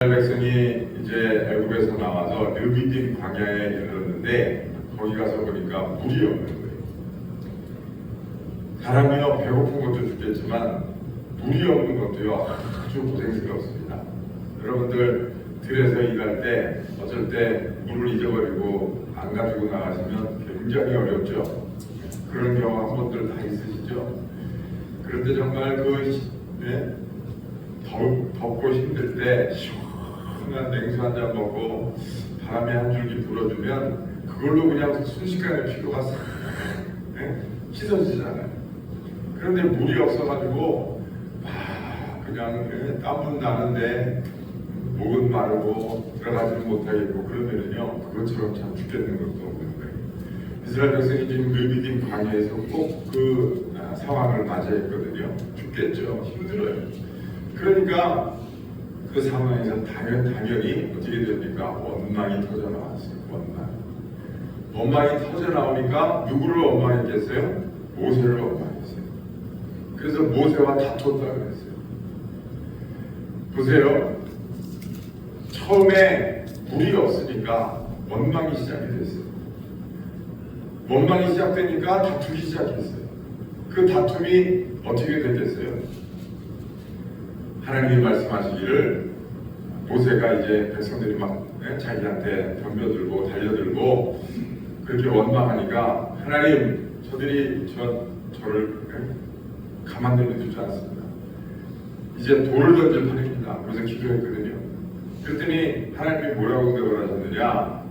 백성이 이제 애굽에서 나와서 르비딤 광야에 이르렀는데 거기 가서 보니까 물이 없는 거예요. 사람이요 배고픈 것도 죽겠지만 물이 없는 것도요 아주 고생스럽습니다. 여러분들 들에서 일할 때 어쩔 때 물을 잊어버리고 안 가지고 나가시면 굉장히 어렵죠. 그런 경우 한 번들 다 있으시죠. 그런데 정말 덥고 힘들 때 시원한 냉수 한 잔 먹고 바람에 한 줄기 불어주면 그걸로 그냥 순식간에 피로가 싹 씻어지잖아요. 그런데 물이 없어가지고 그냥 땀은 나는데 목은 마르고 들어가지는 못하겠고 그러면은요 그것처럼 참 죽겠는 것도 없는 거예요. 이스라엘 백성이 지금 르비딤 광야에서 꼭 그 상황을 맞이했거든요. 죽겠죠. 힘들어요. 그러니까 그 상황에서 당연히 어떻게 됩니까? 원망이 터져 나왔어요. 원망이 터져 나오니까 누구를 원망했겠어요? 모세를 원망했어요. 그래서 모세와 다퉜다고 그랬어요. 보세요. 처음에 물이 없으니까 원망이 시작이 됐어요. 원망이 시작되니까 다투기 시작했어요. 그 다툼이 어떻게 됐겠어요? 하나님이 말씀하시기를 모세가 이제 백성들이 막 자기한테 덤벼들고 달려들고 그렇게 원망하니까 하나님 저들이 저를 가만히 두지 않습니다. 이제 돌을 던질 판입니다. 그래서 기도했거든요. 그랬더니 하나님이 뭐라고 응답을 하셨느냐?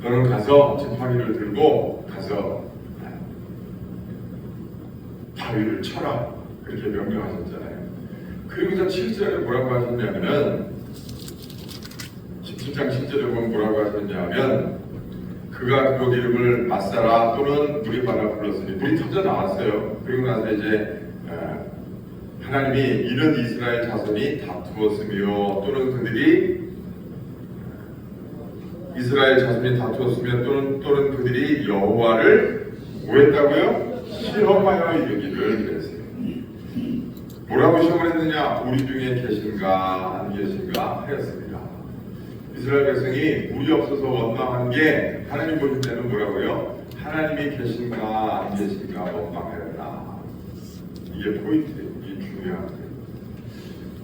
너는 가서 지팡이를 들고 가서 바위를 쳐라. 그렇게 명령하셨잖아요. 그리고서 7절에 뭐라고 하셨냐면은 17장 7절에 보면 뭐라고 하셨냐면 그가 그 이름을 마사라 또는 무리바라 불렀으니 물이 터져 나왔어요. 그리고 나서 이제 하나님이 이런 이스라엘 자손이 다투었으며 또는 그들이 이스라엘 자손이 다투었으며 또는 그들이 여호와를 뭐했다고요? 시험하여 이르기를 그랬어요. 뭐라고 시험을 했느냐? 우리 중에 계신가 안 계신가 하였습니다. 이스라엘 백성이 물이 없어서 원망한 게 하나님 보실 때는 뭐라고요? 하나님이 계신가 안 계신가 원망하였다. 이게 포인트예요. 이게 중요한 거예요.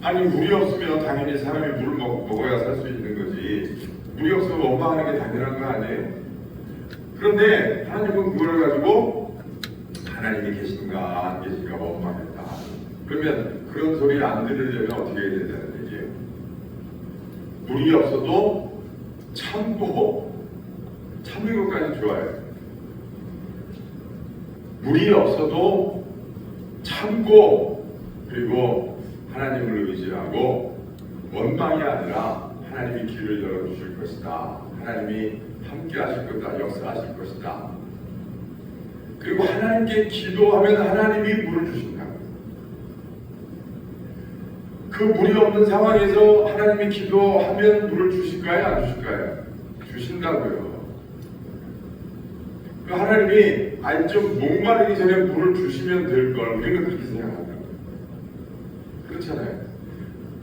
아니 물이 없으면 당연히 사람이 물을 먹어야 살 수 있는 거지. 물이 없으면 원망하는 게 당연한 거 아니에요? 그런데 하나님은 그걸 가지고 하나님이 계신가 안 계신가 원망했다. 그러면 그런 소리 안 들으려면 어떻게 해야 된다는 얘기예요? 물이 없어도 참는 것까지 좋아요. 물이 없어도 참고 그리고 하나님을 의지하고 원망이 아니라 하나님이 길을 열어주실 것이다. 하나님이 함께 하실 거다. 역사하실 것이다. 그리고 하나님께 기도하면 하나님이 물을 주신다. 그 물이 없는 상황에서 하나님이 기도하면 물을 주실까요? 안 주실까요? 주신다고요. 그 하나님이 좀 목마르기 전에 물을 주시면 될 걸 우리는 그렇게 생각합니다. 그렇잖아요.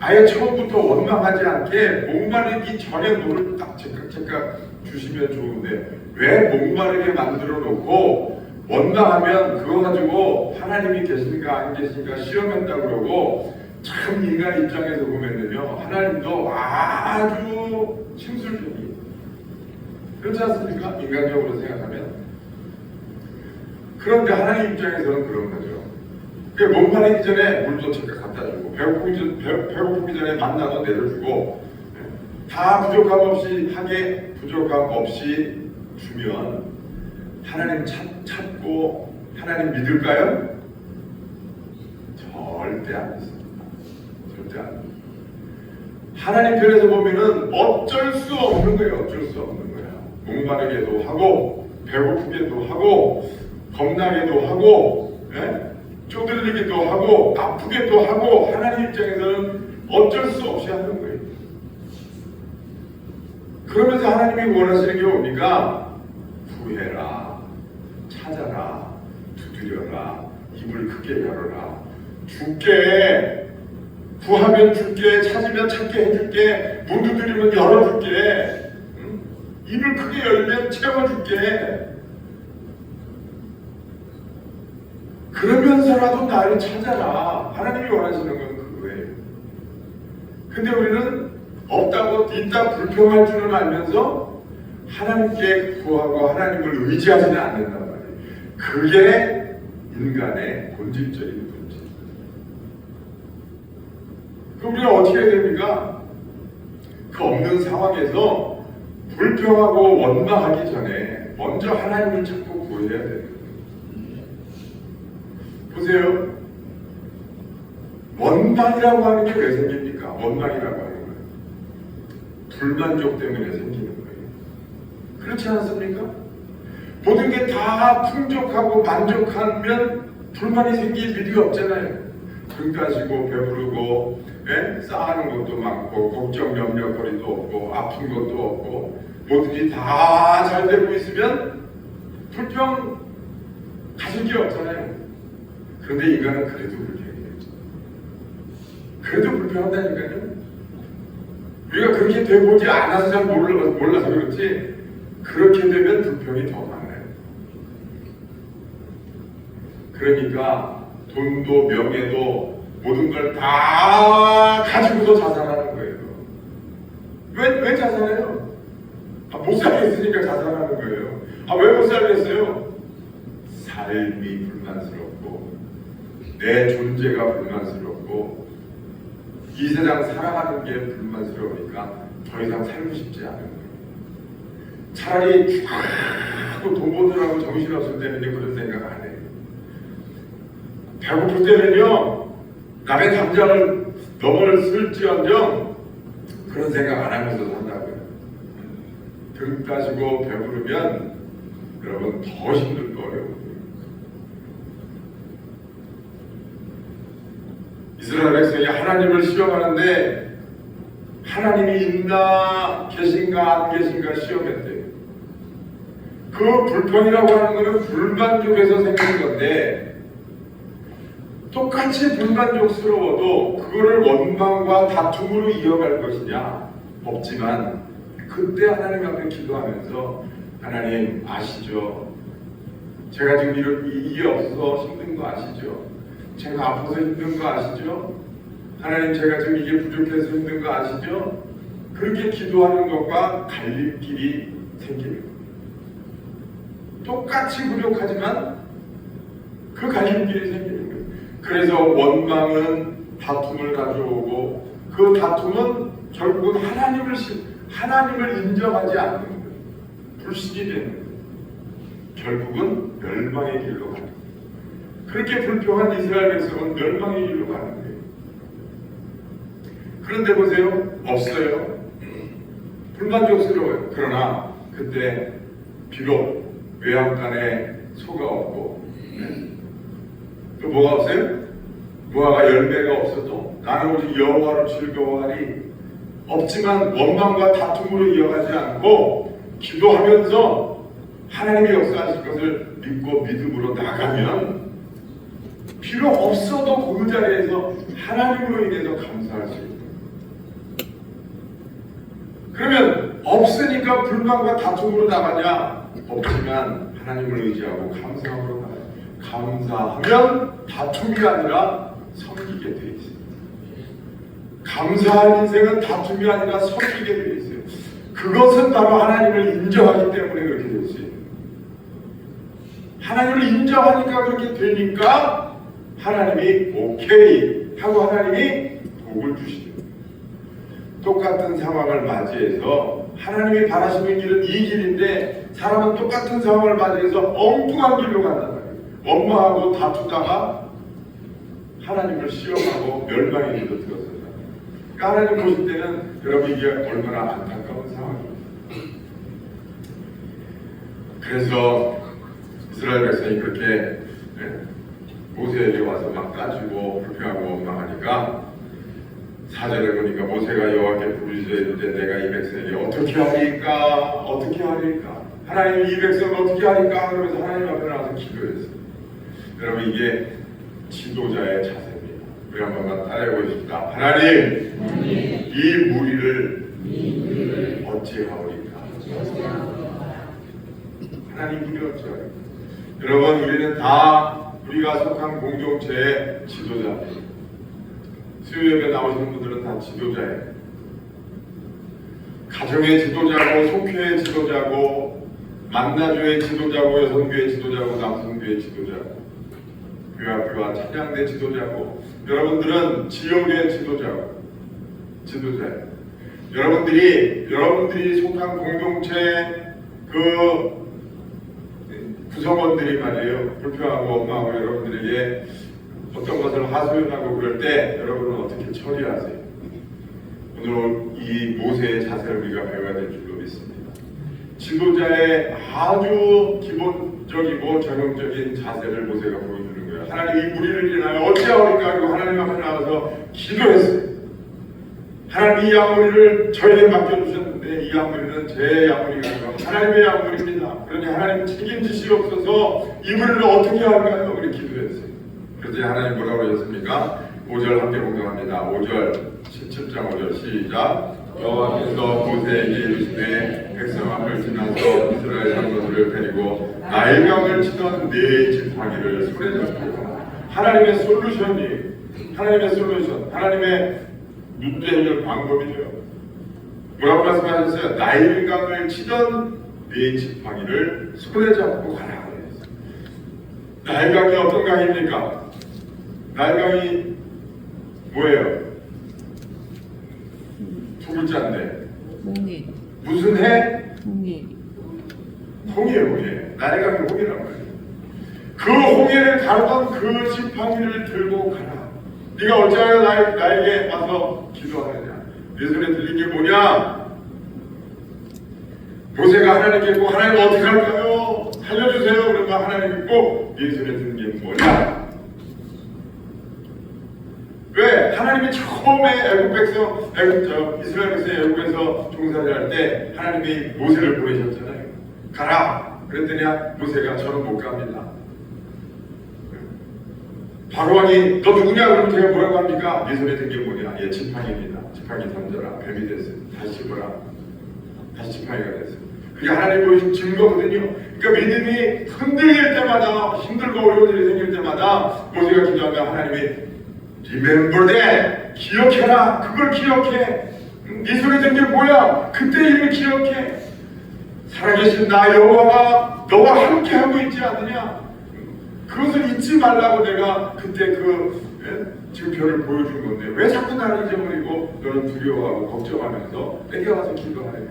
아예 처음부터 원망하지 않게 목마르기 전에 물을 딱 제깍제깍 주시면 좋은데 왜 목마르게 만들어 놓고 원망하면 그거 가지고 하나님이 계신가 안 계신가 시험한다고 그러고 참 인간 입장에서 보면은요 하나님도 아주 심술쟁이 그렇지 않습니까? 인간적으로 생각하면 그런데 하나님 입장에서는 그런 거죠. 목마르기 전에 물도 잠깐 갖다 주고 배고프기 전에 만나도 내려주고 다 부족함 없이 주면 하나님 찾고 하나님 믿을까요? 절대 안 믿습니다. 절대 안 믿습니다. 하나님 편에서 보면은 어쩔 수 없는 거예요. 어쩔 수 없는 거야. 목마르게도 하고 배고프게도 하고 겁나게도 하고 쪼들리기도 하고 아프게도 하고 하나님 입장에서는 어쩔 수 없이 하는 거예요. 그러면서 하나님이 원하시는 게 뭡니까? 구해라, 찾아라, 두드려라, 입을 크게 열어라. 주께 구하면 줄게, 찾으면 찾게 해줄게, 문 두드리면 열어줄게, 응? 입을 크게 열면 채워줄게. 그러면서라도 나를 찾아라. 하나님이 원하시는 건 그거예요. 근데 우리는 없다고 있다 불평할 줄은 알면서 하나님께 구하고 하나님을 의지하지는 않는단 말이에요. 그게 인간의 본질적인 문제. 그럼 우리가 어떻게 해야 됩니까? 그 없는 상황에서 불평하고 원망하기 전에 먼저 하나님을 찾고 구해야 돼요. 보세요. 원망이라고 하는 게 왜 생깁니까? 원망이라고 하는 거예요. 불만족 때문에 생기는 거예요. 그렇지 않습니까? 모든 게 다 풍족하고 만족하면 불만이 생길 일이 없잖아요. 등 따시고 배부르고 쌓아놓은 것도 많고 걱정 염려거리도 없고 아픈 것도 없고 모든 게 다 잘 되고 있으면 불평 가질 게 없잖아요. 그런데 인간은 그래도 불평해요. 그래도 불평한다니까요. 우리가 그렇게 돼보지 않아서 잘 몰라서 그렇지 그렇게 되면 불평이 더 많아요. 그러니까 돈도 명예도 모든 걸 다 가지고도 자살하는 거예요. 왜 자살해요? 못 살겠으니까 자살하는 거예요. 왜 못 살겠어요? 삶이 불만스럽고 내 존재가 불만스럽고 이 세상 살아가는 게 불만스러우니까 더 이상 살고 싶지 않은 거예요. 차라리 쫙 돈 버느라고 정신없을 때는요 그런 생각 안 해요. 배고플 때는요 남의 담장을 넘어설지언정 그런 생각 안 하면서 산다고요. 등 따시고 배부르면 여러분 더 힘들 거예요. 이스라엘 백성이 하나님을 시험하는데 하나님이 있나 계신가 안 계신가 시험했대요. 그 불평이라고 하는 것은 불만족에서 생긴 건데 똑같이 불만족스러워도 그거를 원망과 다툼으로 이어갈 것이냐? 없지만 그때 하나님 앞에 기도하면서 하나님 아시죠? 제가 지금 이게 없어서 힘든 거 아시죠? 제가 아파서 힘든 거 아시죠? 하나님 제가 지금 이게 부족해서 힘든 거 아시죠? 그렇게 기도하는 것과 갈림길이 생기는 거예요. 똑같이 부족하지만 그 갈림길이 생기는 거예요. 그래서 원망은 다툼을 가져오고 그 다툼은 결국은 하나님을 인정하지 않는 거예요. 불신이 되는 거예요. 결국은 멸망의 길로 가는 거예요. 그렇게 불평한 이스라엘 백성은 멸망의 길로 가는 거예요. 그런데 보세요. 없어요. 불만족스러워요. 그러나 그때 비록 외양간에 소가 없고 또 뭐가 없어요? 무화과 열매가 없어도 나는 오직 여호와로 즐거워하리. 없지만 원망과 다툼으로 이어가지 않고 기도하면서 하나님이 역사하실 것을 믿고 믿음으로 나가면 비록 없어도 그 자리에서 하나님으로 인해서 감사할 수 있다. 그러면 없으니까 불만과 다툼으로 나가냐? 없지만 하나님을 의지하고 감사함으로 나가요. 감사하면 다툼이 아니라 섬기게 돼 있어요. 감사한 인생은 다툼이 아니라 섬기게 돼 있어요. 그것은 바로 하나님을 인정하기 때문에 그렇게 됐어요. 하나님을 인정하니까 그렇게 되니까 하나님이 오케이 하고 하나님이 복을 주시죠. 똑같은 상황을 맞이해서 하나님이 바라시는 길은 이 길인데 사람은 똑같은 상황을 맞이해서 엉뚱한 길로 간단 말이에요. 원망하고 다투다가 하나님을 시험하고 멸망의 길로 들어선다. 그러니까 하나님 보실 때는 여러분 이게 얼마나 안타까운 상황입니다. 그래서 이스라엘 백성이 그렇게 모세에게 와서 막 따지고 불평하고 원망하니까 4절에 보니까 모세가 여호와께 부르짖었는데 내가 이 백성에게 어떻게 하리까 하나님 이 백성을 어떻게 하리까 그러면서 하나님 앞에 나와서 기도했어요. 여러분 이게 지도자의 자세입니다. 우리 한번만 따라해보겠습니다. 하나님, 이 무리를 어찌하오리까? 하나님 무리 어찌하오리까? 여러분, 우리는 다 우리가 속한 공동체의 지도자입니다. 수요예배 나오시는 분들은 다 지도자예요. 가정의 지도자고, 속회의 지도자고, 만나주의 지도자고, 여성교의 지도자고, 남성교의 지도자고, 교회와 찬양대 지도자고, 여러분들은 지역의 지도자고, 지도자예요. 여러분들이 속한 공동체 그 구성원들이 말이에요. 불평하고 엄마하고 여러분들에게 어떤 것을 하소연하고 그럴 때 여러분은 어떻게 처리하세요? 오늘 이 모세의 자세를 우리가 배워야 될 줄로 믿습니다. 지도자의 아주 기본적이고 전형적인 자세를 모세가 보여주는 거예요. 하나님 이 무리를 인하여 어찌하오리까? 그리고 하나님 앞에 나와서 기도했어요. 하나님 이 양무리를 저에게 맡겨주셨는데 이 양무리는 제 양무리가 아니라 하나님의 양무리입니다. 그러니 하나님 책임지시옵소서. 이 무리를 어떻게 할까요? 우리 기도했어요. 그래서 하나님 뭐라고 하셨습니까? 5절 함께 공경합니다. 5절 17장 5절 시작. 여호와께서 모세에게 이르시되 백성 앞을 지나서 이스라엘 장로들을 데리고 나일강을 치던 네 지팡이를 손에 잡고 하나님의 솔루션, 하나님의 문제 해결 방법이죠. 뭐라고 말씀하셨어요? 나일강을 치던 네 지팡이를 손에 잡고 가라. 나일강이 어떤 강입니까? 나일강이 뭐예요? 두 글자인데 홍해. 무슨 해? 홍해. 홍해. 나일강이 홍해란 말이에요. 그 홍해를 가르던 그 지팡이를 들고 가라. 네가 어찌하여 나에게 와서 기도하느냐? 네 손에 들린 게 뭐냐? 모세가 하나님께 꼭 하나님 어떻게 할까요? 살려주세요. 그러면 하나님이 꼭 네 손에 들린 게 뭐냐? 왜? 하나님이 처음에 이스라엘 백성이 애국에서 종살이 할 때 하나님이 모세를 보내셨잖아요. 가라. 그랬더니 모세가 저는 못 갑니다. 바로왕이 너 누구냐? 그러면 제가 뭐라고 합니까? 네 손에 든 게 뭐냐? 예, 지팡이입니다. 지팡이 던져라. 뱀이 됐어요. 다시 집어라. 다시 지팡이가 됐어요. 그게 하나님 보여준 증거거든요. 그러니까 믿음이 흔들릴 때마다, 힘들고 어려운 일이 생길 때마다 모세가 기도하면 하나님이 Remember that. 기억해라. 그걸 기억해. 네 손에 든 게 뭐야? 그때 일을 기억해. 살아계신 나 여호와가 너와 함께 하고 있지 않느냐? 그것을 잊지 말라고 내가 그때 그 증표를 보여준 건데 왜 자꾸 나를 잊어버리고 너는 두려워하고 걱정하면서 내게 와서 기도하느냐?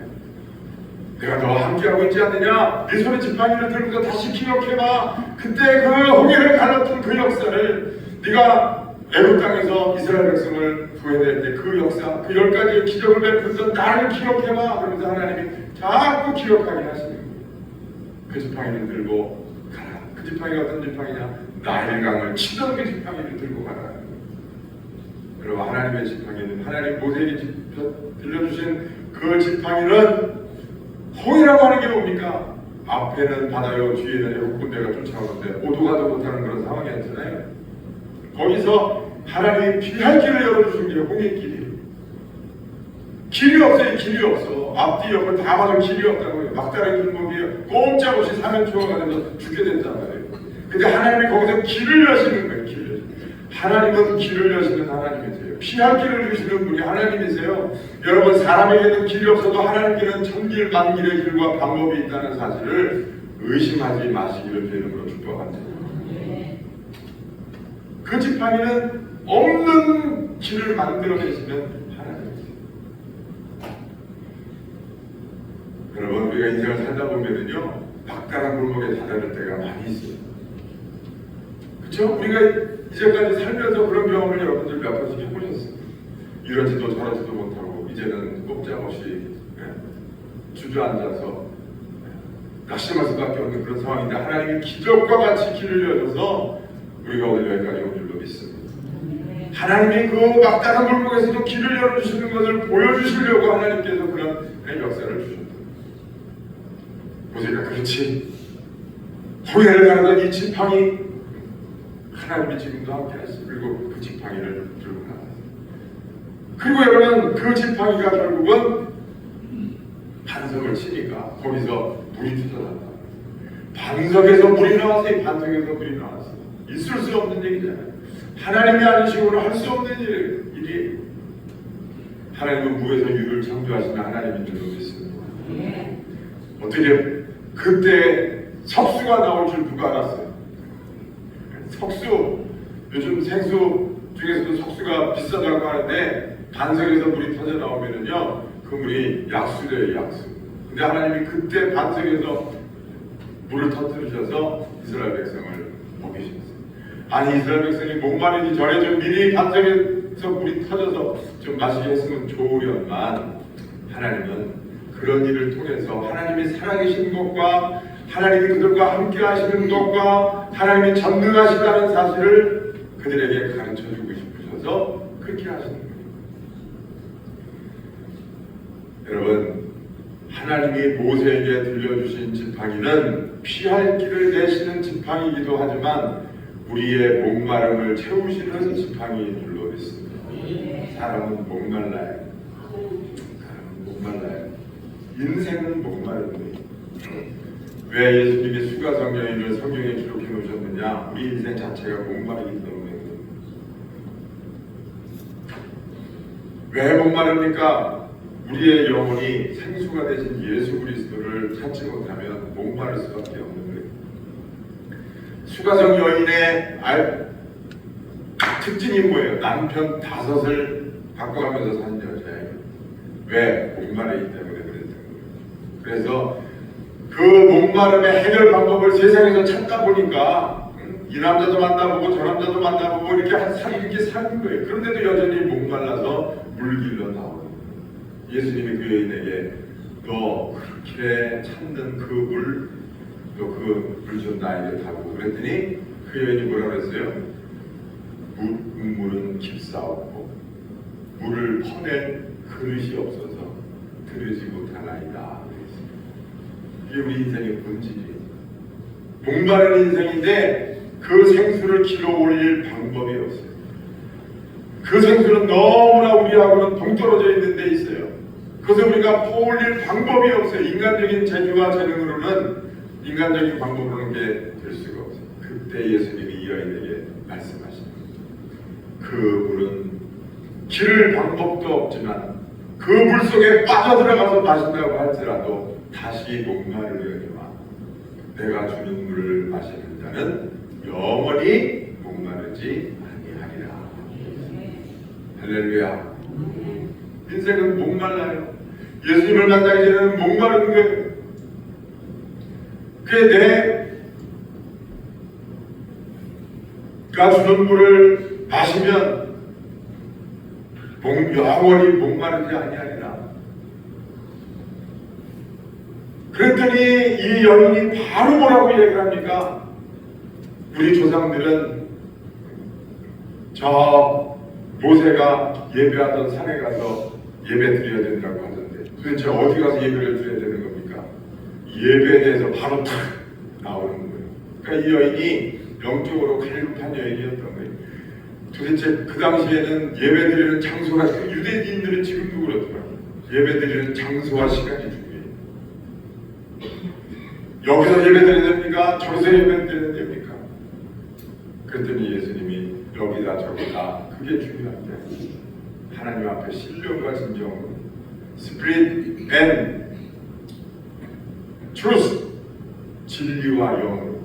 내가 너와 함께하고 있지 않느냐? 네 손에 지팡이를 들고서 다시 기억해봐. 그때 그 홍해를 갈랐던 그 역사를 네가 애굽 땅에서 이스라엘 백성을 구해낼 때 그 역사, 그 10가지의 기적을 베풀던 나를 기억해봐. 그러면서 하나님이 자꾸 기억하게 하시는 거예요. 그 지팡이를 들고 가라. 그 지팡이가 어떤 지팡이냐? 나일강을 치던 그 지팡이를 들고 가라. 그리고 하나님의 지팡이는 하나님 모세에게 들려주신 그 지팡이는 홍해라고 하는 게 뭡니까? 앞에는 바다요, 뒤에는 애국 군대가 쫓아오는데 오도 가도 못하는 그런 상황이었잖아요. 거기서 하나님이 피할 길을 열어주신 게 홍해길이에요. 길이 없어요. 길이 없어. 앞뒤 옆을 다 봐도 길이 없다고요. 막다른 길목이에요. 꼼짝없이 사면초가 돼서 죽게 된단 말이에요. 근데 하나님이 거기서 길을 여시는 거예요. 길을. 하나님은 길을 여시는 하나님이세요. 피할 길을 주시는 분이 하나님이세요. 여러분, 사람에게는 길이 없어도 하나님께는 천길 만길의 길과 방법이 있다는 사실을 의심하지 마시기를 주님으로 축복합니다. 그 지팡이는 없는 길을 만들어내시는 하나님이세요. 여러분, 우리가 인생을 살다 보면은요, 막다른 골목에 다다를 때가 많이 있어요. 그렇죠? 우리가 이제까지 살면서 그런 경험을 여러분들 몇 번씩 해보셨어요. 이러지도 저러지도 못하고 이제는 꼼짝없이 주저앉아서 낙심할 수밖에 없는 그런 상황인데 하나님이 기적과 같이 길을 열어서 우리가 오늘 여기까지 온 줄로 믿습니다. 하나님이 그 막다른 골목에서도 길을 열어주시는 것을 보여주시려고 하나님께서 그런 역사를 주셨다. 보세요. 그렇지. 홍해를 가르던 이 지팡이 하나님이 지금도 함께 하시고 그리고 그 지팡이를 들고 나갔어요. 그리고 여러분 그 지팡이가 결국은 반석을 치니까 거기서 물이 튀어나왔다. 반석에서 물이 나왔어요. 반석에서 물이 나왔어요. 있을 수 없는 얘기잖아요. 하나님이 아니시고는 할 수 없는 일이 하나님은 무에서 유를 창조하시는 하나님인 줄로 믿습니다. 어떻게 그때 석수가 나올 줄 누가 알았어요? 석수, 요즘 생수 중에서도 석수가 비싸다고 하는데 반석에서 물이 터져 나오면은요 그 물이 약수래요, 약수. 근데 하나님이 그때 반석에서 물을 터뜨리셔서 이스라엘 백성을 먹이셨어요. 아니 이스라엘 백성이 목마르기 전에 좀 미리 반석에서 물이 터져서 좀 마시게 했으면 좋으련만 하나님은 그런 일을 통해서 하나님이 살아계신 것과 하나님이 그들과 함께 하시는 것과 하나님이 전능하시다는 사실을 그들에게 가르쳐주고 싶으셔서 그렇게 하시는 거예요. 여러분 하나님이 모세에게 들려주신 지팡이는 피할 길을 내시는 지팡이이기도 하지만 우리의 목마름을 채우시는 지팡이인 줄로 믿습니다. 사람은 목말라요. 사람은 목말라요. 인생은 목마른데 왜 예수님이 수가성 여인을 성경에 기록해 놓으셨느냐? 우리 인생 자체가 목마르기 때문에. 왜 목마릅니까? 우리의 영혼이 생수가 되신 예수 그리스도를 찾지 못하면 목마를 수밖에 없는 거예요. 수가성 여인의 특징이 뭐예요? 남편 5을 바꿔가면서 사는 여자예요. 왜? 목마르기 때문에 그랬던 거예요. 그래서 그 목마름의 해결 방법을 세상에서 찾다 보니까 이 남자도 만나보고 저 남자도 만나보고 이렇게 사는 거예요. 그런데도 여전히 목말라서 물길로 나오는 거예요. 예수님이 그 여인에게 너 그렇게 찾는 그 물, 너 그 물 좀 나에게 달고 그랬더니 그 여인이 뭐라 그랬어요? 물은 깊사옵고 물을 퍼낼 그릇이 없어서 들으지 못하나이다. 이게 우리 인생의 본질이에요. 목마른 인생인데 그 생수를 길어 올릴 방법이 없어요. 그 생수는 너무나 우리하고는 동떨어져 있는 데 있어요. 그래서 우리가 퍼올릴 방법이 없어요. 인간적인 재주와 재능으로는 인간적인 방법으로는 게 될 수가 없어요. 그때 예수님이 이 여인에게 말씀하십니다. 그 물은 기를 방법도 없지만 그 물 속에 빠져들어가서 마신다고 할지라도 다시 목마르려니와 내가 주는 물을 마시는 자는 영원히 목마르지 아니하리라. 할렐루야. 인생은 목말라요. 예수님을 만나기 전에는 목마른 거예요. 그게 내가 주는 물을 마시면 영원히 목마르지 아니하리라. 그랬더니 이 여인이 바로 뭐라고 얘기를 합니까? 우리 조상들은 저 모세가 예배하던 산에 가서 예배 드려야 된다고 하던데 도대체 어디 가서 예배를 드려야 되는 겁니까? 예배에 대해서 바로 탁 나오는 거예요. 그러니까 이 여인이 영적으로 갈급한 여인이었던 거예요. 도대체 그 당시에는 예배 드리는 장소가 유대인들은 지금도 그렇더라고요. 예배 드리는 장소와 시간이 중요해요. 여기서 예배 드려야 됩니까? 저기서 예배 드려야 됩니까? 그랬더니 예수님이 여기다 저기다 그게 중요한데 하나님 앞에 신령과 진정으로 Spirit and Truth 진리와 영으로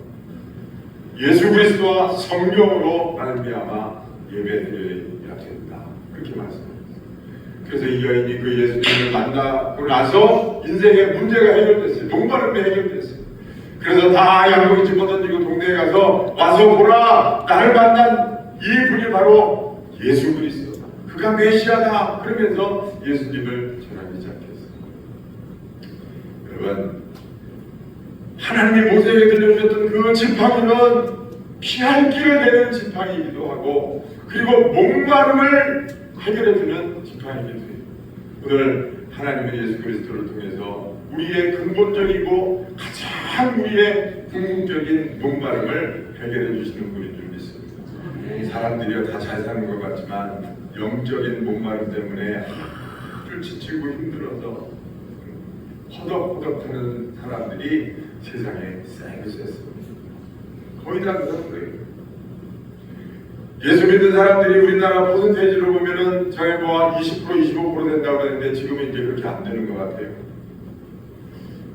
예수 그리스도와 성령으로 말미암아 예배드려야 된다. 그렇게 말씀합니다. 그래서 이 여인이 그 예수님을 만나고 나서 인생의 문제가 해결됐어요. 목마름이 해결됐어요. 그래서 다 양고기 집어던지고 동네에 가서 와서 보라 나를 만난 이 분이 바로 예수 그리스도다. 그가 메시아다. 그러면서 예수님을 전하기 시작했어요. 여러분 하나님이 모세에게 들려주셨던 그 지팡이는 피할 길을 내는 지팡이이기도 하고 그리고 목마름을 해결해주는 지팡이이기도 해요. 오늘 하나님은 예수 그리스도를 통해서 우리의 근본적이고 가장 우리의 궁극적인 목마름을 해결해 주시는 분인 줄 믿습니다. 사람들이 다 잘 사는 것 같지만 영적인 목마름 때문에 아주 지치고 힘들어서 허덕허덕하는 사람들이 세상에 쌓이고 있습니다. 거의 다 그런 거예요. 예수 믿는 사람들이 우리나라 퍼센테이지로 보면은 전에 뭐 20% 25% 된다고 했는데 지금은 이제 그렇게 안 되는 것 같아요.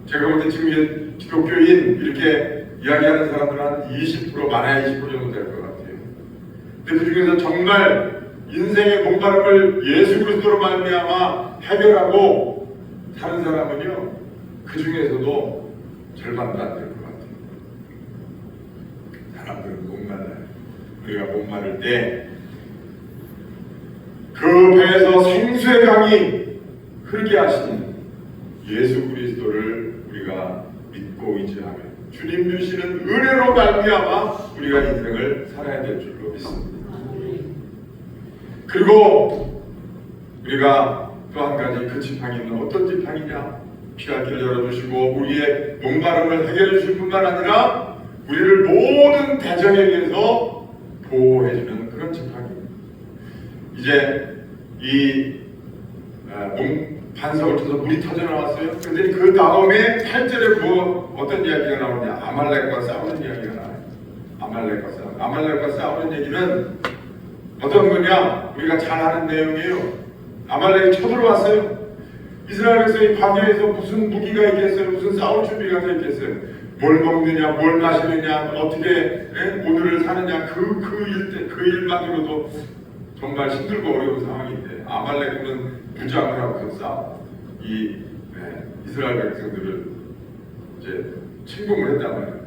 제가 볼 때 지금 기독교인 이렇게 이야기하는 사람들은 한 20% 많아야 20% 정도 될 것 같아요. 근데 그 중에서 정말 인생의 목마름을 예수 그리스도로 말미암아 해결하고 사는 사람은요, 그 중에서도 절반도 안 될 것 같아요. 사람들은 목말라요. 우리가 목마를 때 그 배에서 생수의 강이 흐르게 하신 예수 그리스도를 우리가 믿고 의지하며 주님 주시는 은혜로 말미암아 우리가 인생을 살아야 될 줄로 믿습니다. 그리고 우리가 또 한 가지 그 지팡이는 어떤 지팡이냐? 피할 길을 열어주시고 우리의 목마름을 해결해 주실 뿐만 아니라 우리를 모든 대적에 의해서 보호해주는 그런 지팡이입니다. 이제 이 반석을 쳐서 물이 터져 나왔어요. 근데 그 다음에 8절에 뭐 어떤 이야기가 나오냐? 아말렉과 싸우는 이야기가 나와요. 아말렉과 싸우는 얘기는 어떤 거냐? 우리가 잘 아는 내용이에요. 아말렉이 쳐들어왔어요. 이스라엘 백성이 광야에서 무슨 무기가 있겠어요? 무슨 싸울 준비가 돼 있겠어요? 뭘 먹느냐, 뭘 마시느냐, 어떻게 오늘을 사느냐, 그 일만으로도 정말 힘들고 어려운 상황인데 아말렉은 무장을 하고 싸워 이스라엘 백성들을 이제 침공을 했단 말이에요.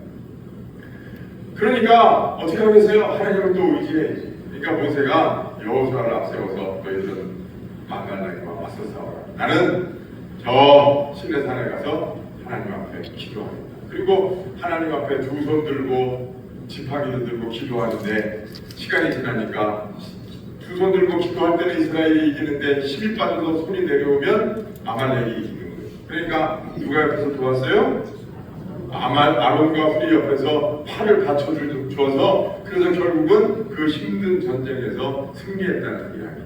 그러니까 어떻게 하겠어요? 하나님을 또 의지해야지. 그러니까 모세가 여호수아를 앞세워서 너희들은 아말렉과 맞서 싸워라. 나는 저 시내산에 가서 하나님 앞에 기도하겠다. 그리고 하나님 앞에 두 손 들고 지팡이를 들고 기도하는데 시간이 지나니까 두 손 들고 기도할 때는 이스라엘이 이기는데 힘이 빠져서 손이 내려오면 아말렉이 이기는 거예요. 그러니까 누가 옆에서 도왔어요? 아론과 훌이 옆에서 팔을 받쳐주어서 그래서 결국은 그 힘든 전쟁에서 승리했다는 이야기.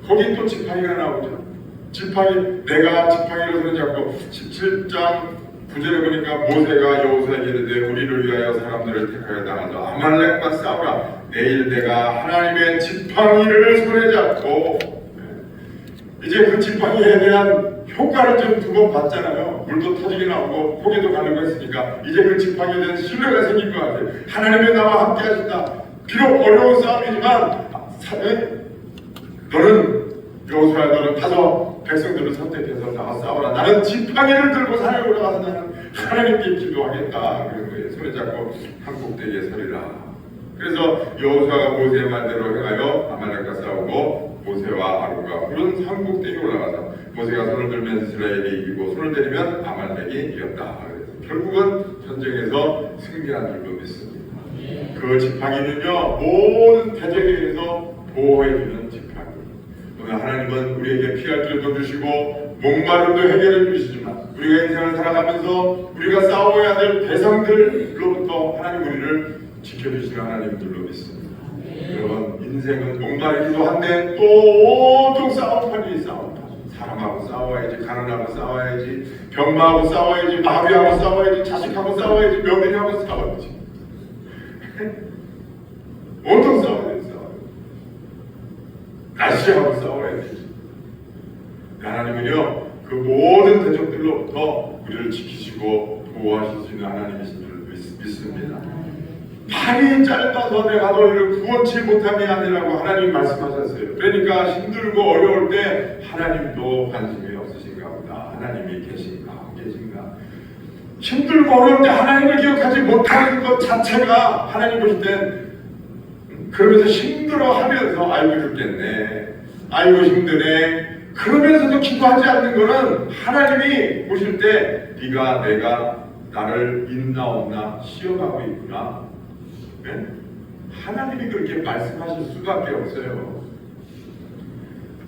거기 또 지팡이가 나오죠. 내가 지팡이를 손잡고 17장 9절에 보니까 모세가 여호수아에게 이르되 우리를 위하여 사람들을 택하여 나가서 아말렉과 싸우라. 내일 내가 하나님의 지팡이를 손에 잡고 이제 그 지팡이에 대한 효과를 좀 두 번 봤잖아요. 물도 터지게 나오고 포기도 가는 했으니까 이제 그 지팡이에 대한 신뢰가 생긴 것 같아요. 하나님의 나와 함께 하신다. 비록 어려운 싸움이지만 너는 여호수아 너는 가서 백성들을 선택해서 나와 싸워라. 나는 지팡이를 들고 산에 올라가서 나는 하나님께 기도하겠다. 그런 거예요. 손에 잡고 한 꼭대기에 서리라. 그래서 여호수아가 모세의 말대로 행하여 아말렉과 싸우고 모세와 아론과 훌은 산 꼭대기에 올라가서 모세가 손을 들면 이스라엘이 이기고 손을 내리면 아말렉이 이겼다. 결국은 전쟁에서 승리한 줄로 믿습니다. 그 지팡이는요 모든 대적에 의해서 보호해주는 지팡이. 오늘 하나님은 우리에게 피할 길도 주시고 목마름도 해결해 주시지만 우리가 인생을 살아가면서 우리가 싸워야 될 대상들로부터 하나님 우리를 지켜주시는 하나님들로 믿습니다. 여러분 인생은 목마르기도 한데 또 온통 싸움판이 싸움판. 사람하고 싸워야지, 가난하고 싸워야지, 병마하고 싸워야지, 마비하고 싸워야지, 자식하고 싸워야지, 며느리하고 싸워야지. 온통 싸워야 돼. 날씨하고 싸워야 돼. 하나님은요 그 모든 대적들로부터 우리를 지키시고 보호하실 수 있는 하나님이신 줄 믿습니다. 팔이 짧아서 내가 너희를 구원치 못함이 아니라고 하나님 말씀하셨어요. 그러니까 힘들고 어려울 때 하나님도 관심이 없으신가 보다. 하나님이 계신가 안 계신가. 힘들고 어려울 때 하나님을 기억하지 못하는 것 자체가 하나님 보실 땐 그러면서 힘들어하면서 아이고 죽겠네, 아이고 힘드네 그러면서도 기도하지 않는 것은 하나님이 보실 때 네가 내가 나를 있나 없나 시험하고 있구나. 네? 하나님이 그렇게 말씀하실 수밖에 없어요.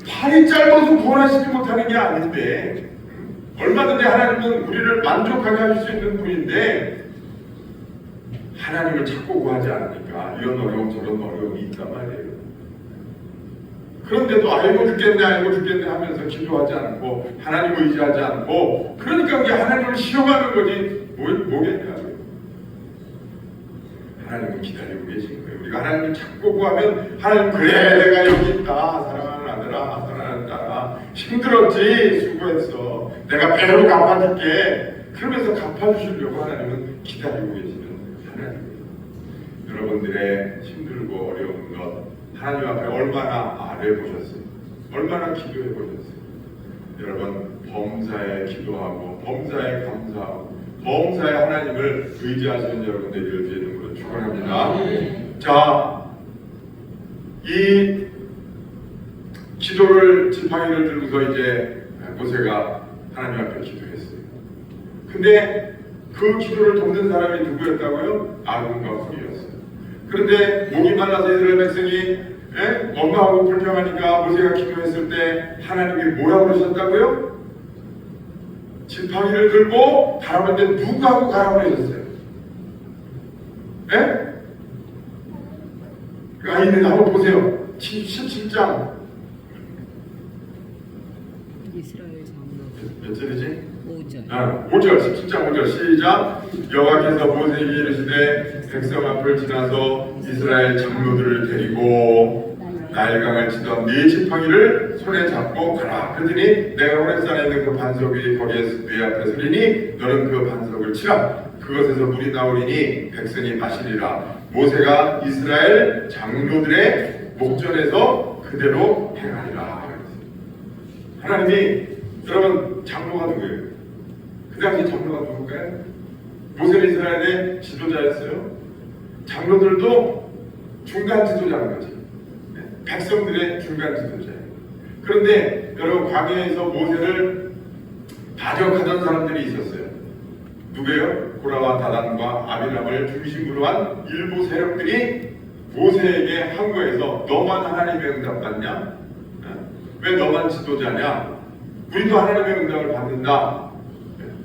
팔이 짧아서 구원하시지 못하는 게 아닌데 얼마든지 하나님은 우리를 만족하게 하실 수 있는 분인데 하나님을 찾고 구하지 않으니까 이런 어려움 저런 어려움이 있단 말이에요. 그런데도 알고 죽겠네 하면서 기도하지 않고 하나님 의지하지 않고, 그러니까 그게 하나님을 시험하는 거지 뭐겠냐고요. 하나님은 기다리고 계신 거예요. 우리가 하나님을 찾고 구하면 하나님, 그래 내가 여기 있다, 사랑하는 아들아, 사랑하는 딸아, 힘들었지, 수고했어, 내가 배로 갚아줄게, 그러면서 갚아주시려고 하나님은 기다리고 계시는 하나님이에요. 여러분들의 힘들고 어려운 것 하나님 앞에 얼마나 아뢰보셨어요? 얼마나 기도해보셨어요? 여러분, 범사에 기도하고 범사에 감사하고 범사에 하나님을 의지하시는 여러분들이 되는 이름으로 축원합니다. 자, 이 기도를, 지팡이를 들고서 이제 모세가 하나님 앞에 기도했어요. 근데 그 기도를 돕는 사람이 누구였다고요? 아론과 훌이었어요. 그런데 목이 말라서 이스라엘 백성이 원망하고 불평하니까 모세가 기도했을 때 하나님이 뭐라고 그러셨다고요? 지팡이를 들고 가라는데 누가 하고 가라고 그러셨어요? 그 아이들 한번 보세요. 17장 이스라엘 장로 몇 절이지? 5절. 5절, 17장 5절 시작. 여호와께서 모세에게 이르시되 백성 앞을 지나서 이스라엘 장로들을 데리고 나일강을 치던 네 지팡이를 손에 잡고 가라. 그러더니 내가 호렙산에 있는 그 반석 위에 거기에 네 앞에 서리니 너는 그 반석을 치라. 그것에서 물이 나오리니 백성이 마시리라. 모세가 이스라엘 장로들의 목전에서 그대로 행하리라. 하나님이, 여러분, 장로가 누구예요? 그 당시 장로가 누굴까요? 모세는 이스라엘의 지도자였어요. 장로들도 중간 지도자인 거지. 백성들의 중간 지도자예요. 그런데 여러분, 광야에서 모세를 반역하던 사람들이 있었어요. 누구예요? 고라와 다단과 아비람을 중심으로 한 일부 세력들이 모세에게 한 거에서 너만 하나님의 응답 받냐? 왜 너만 지도자냐? 우리도 하나님의 응답을 받는다.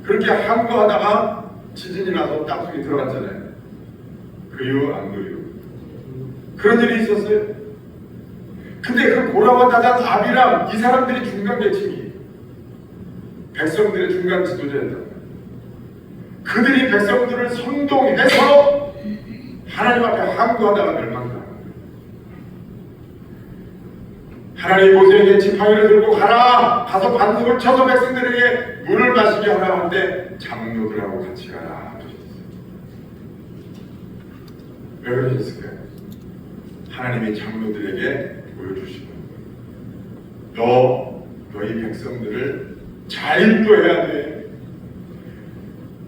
그렇게 항거하다가 지진이 나서 땅속에 들어갔잖아요. 그리고 안 그리고 그런 일이 있었어요. 근데 그 고라와 다단, 아비람, 이 사람들이 중간 계층이에요. 백성들의 중간 지도자였단 말이에요. 그들이 백성들을 선동해서 하나님 앞에 항거하다가 멸망당한 거예요. 하나님 모세에게 지팡이를 들고 가라, 가서 반석을 쳐서 백성들에게 물을 마시게 하라 하는데 장로들하고 같이 가라 그러셨어요. 왜 그러셨을까요? 하나님이 장로들에게 보여주시는 거예요. 너희 백성들을 잘 인도해야 돼.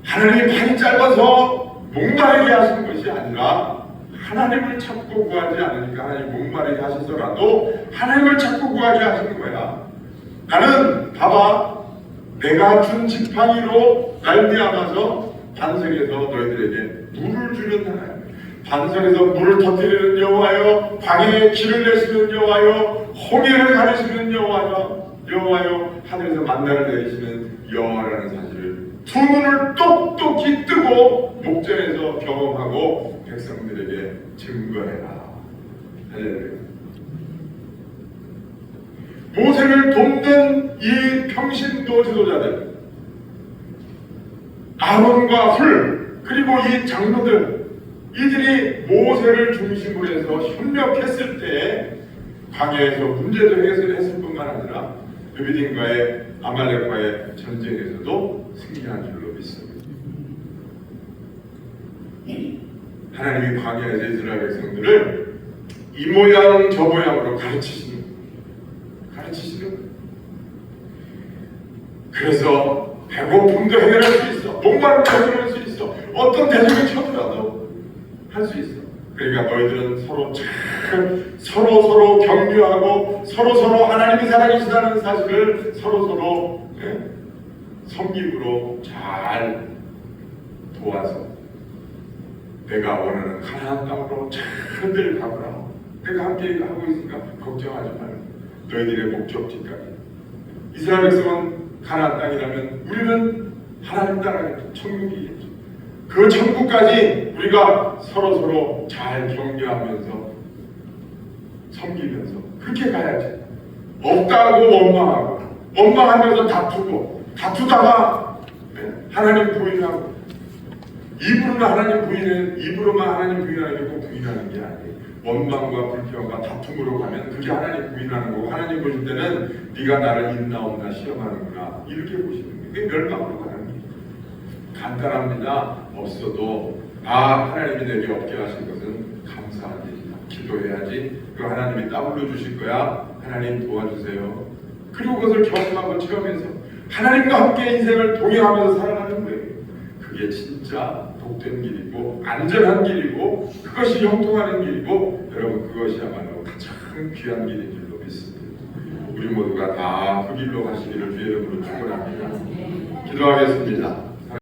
하나님이 팔이 짧아서 목마르게 하시는 것이 아니라 하나님을 찾고 구하지 않으니까 하나님 목마르게 하시더라도 하나님을 찾고 구하게 하시는 거야. 나는 봐봐, 내가 준 지팡이로 말미암아서 반석에서 너희들에게 물을 주는 하나님, 반석에서 물을 터뜨리는 여호와여, 광야에 길을 내시는 여호와여, 홍해를 가르시는 여호와여, 하늘에서 만나를 내리시는 여호와라는 사실을 두 눈을 똑똑히 뜨고 목전에서 경험하고 백성들에게 증거해라. 할렐루야. 모세를 돕는 이 평신도 지도자들, 아론과 훌, 그리고 이 장로들, 이들이 모세를 중심으로 해서 협력했을 때 광야에서 문제도 해결했을 뿐만 아니라 르비딤과의 아말렉과의 전쟁에서도 승리한 줄로 믿습니다. 하나님이 광야에서 이스라엘 백성들을 이 모양 저 모양으로 가르치시는 거예요. 그래서 배고픔도 해결할 수 있어, 목마름도 해결할 수 있어, 어떤 대적을 쳐들어도 할 수 있어. 그러니까 너희들은 서로 격려하고 서로 하나님이 살아계시다는 사실을 서로 섬김으로 잘 도와서 내가 원하는 가나안 땅으로 잘 가보라. 내가 함께 하고 있으니까 걱정하지 말고 너희들의 목적지까지. 이스라엘 백성은 가나안 땅이라면 우리는 하나님 따라 천국이겠죠. 그 천국까지 우리가 서로 잘 격려하면서 섬기면서 그렇게 가야지. 없다고 원망하면서 다투다가 하나님 부인하고 입으로만 하나님 부인하는 게 꼭 부인하는 게 아니에요. 원망과 불평과 다툼으로 가면 그게 하나님 부인하는 거고, 하나님 보실 때는 네가 나를 있나 없나 시험하는구나 이렇게 보시는 거예요. 그게 멸망으로 가는 거예요. 간단합니다. 없어도 하나님이 내게 없게 하신 것은 감사한 일이다. 기도해야지. 그리고 하나님이 따블로 주실 거야. 하나님 도와주세요. 그리고 그것을 경험하고 체험해서 하나님과 함께 인생을 동행하면서 살아가는 거예요. 그게 진짜 복된 길이고 안전한 길이고 그것이 형통하는 길이고 여러분 그것이야말로 가장 귀한 길인 줄로 믿습니다. 우리 모두가 다 그 길로 가시기를 주의 이름으로 축원합니다. 기도하겠습니다.